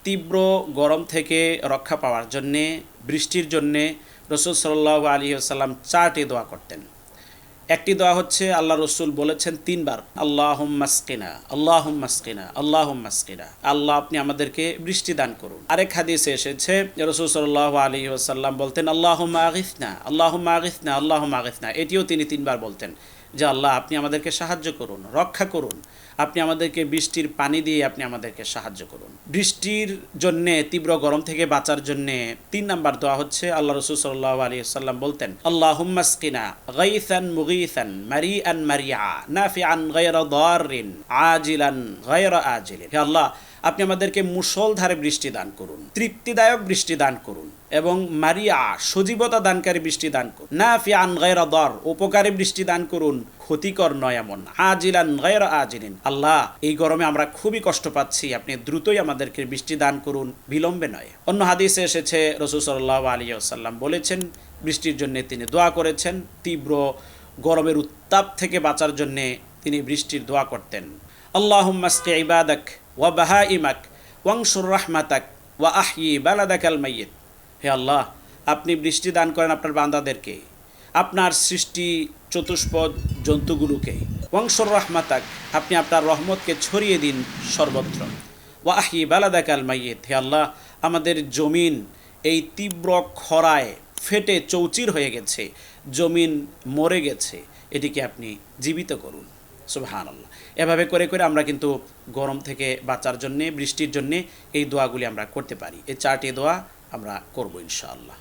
তীব্র গরম থেকে রক্ষা পাওয়ার জন্যে, বৃষ্টির জন্যে রসুল সাল্লাল্লাহু আলাইহি ওয়াসাল্লাম 4টি দোয়া করতেন। একটি দোয়া হচ্ছে আল্লাহ রসুল বলেছেন 3বার, আল্লাহুম্মা আসকিনা, আল্লাহুম্মা আসকিনা, আল্লাহুম্মা আসকিনা, আল্লাহ আপনি আমাদেরকে বৃষ্টি দান করুন। আরেক হাদিসে এসেছে রসুল সাল্লাল্লাহু আলাইহি ওয়াসাল্লাম বলতেন আল্লাহুম্মা আগিসনা, আল্লাহুম্মা আগিসনা, আল্লাহুম্মা আগিসনা। এটিও তিনি 3বার বলতেন যে আল্লাহ আপনি আমাদেরকে সাহায্য করুন, রক্ষা করুন, আপনি আমাদেরকে বৃষ্টির পানি দিয়ে আপনি আমাদেরকে সাহায্য করুন। বৃষ্টির জন্যে, তীব্র গরম থেকে বাঁচার জন্যে 3 নাম্বার দোয়া হচ্ছে আল্লাহ রসুল সাল্লাল্লাহু আলাইহি ওয়াসাল্লাম বলতেন আল্লাহুম্মা আসকিনা গাইসান মুগীসান মারিআন মারিআ নাফিআন গায়রা দাররিন আজিলান গায়রা আজিলিন। হে আল্লাহ আপনি আমাদেরকে মুষলধারে বৃষ্টি দান করুন, তৃপ্তিদায়ক বৃষ্টি দান করুন, এবং মারিয়া সজীবতা দানকারী বৃষ্টি দান করুন, নাফিআন গায়রা দার উপকারী বৃষ্টি দান করুন, ক্ষতিকর নয় এমন, আজিলান গায়রা আজিলিন। আল্লাহ এই গরমে আমরা খুবই কষ্ট পাচ্ছি, আপনি দ্রুতই আমাদেরকে বৃষ্টি দান করুন, বিলম্বে নয়। অন্য হাদিসে এসেছে রাসূল সাল্লাল্লাহু আলাইহি ওয়াসাল্লাম বলেছেন, বৃষ্টির জন্য তিনি দোয়া করেছেন, তীব্র গরমের উত্তাপ থেকে বাঁচার জন্য তিনি বৃষ্টির দোয়া করতেন। আল্লাহুম্মা আসকি ইবাদাক ওয়া বাহাইমাক ওয়ানশুর রাহমাতাক ওয়া আহয়ি বালাদাকাল মাইয়িত। হে আল্লাহ আপনি বৃষ্টি দান করেন আপনার বান্দাদেরকে, আপনার সৃষ্টি চতুষ্পদ জন্তুগুলোকে। ওয়ানশুর রাহমাতাক আপনি আপনার রহমতকে ছড়িয়ে দিন সর্বত্র। ওয়া আহয়ি বালাদাকাল মাইয়িত। হে আল্লাহ আমাদের জমিন এই তীব্র খরায় ফেটে চৌচির হয়ে গেছে, জমিন মরে গেছে, এটিকে আপনি জীবিত করুন। সুবহানাল্লাহ। এভাবে করে করে আমরা কিন্তু গরম থেকে বাঁচার জন্যে, বৃষ্টির জন্যে এই দোয়াগুলি আমরা করতে পারি। এই 4টি দোয়া আমরা করব ইনশাআল্লাহ।